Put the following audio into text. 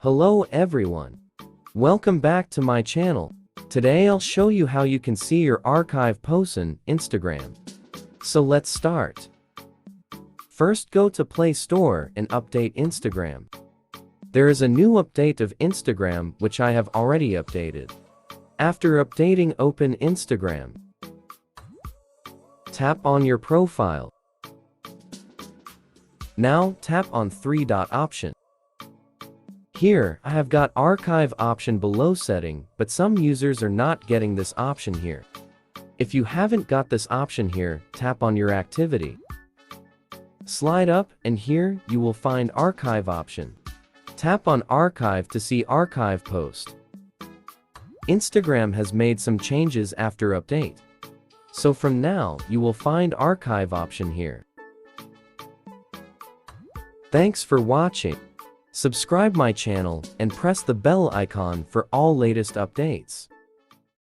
Hello everyone. Welcome back to my channel. Today I'll show you how you can see your archive posts on Instagram. So let's start. First, go to Play Store and update Instagram. There is a new update of Instagram which I have already updated. After updating, open Instagram. Tap on your profile. Now tap on three-dot option. Here, I have got archive option below setting, but some users are not getting this option here. If you haven't got this option here, tap on your activity. Slide up, and here, you will find archive option. Tap on archive to see archive post. Instagram has made some changes after update. So from now, you will find archive option here. Thanks for watching. Subscribe my channel and press the bell icon for all latest updates.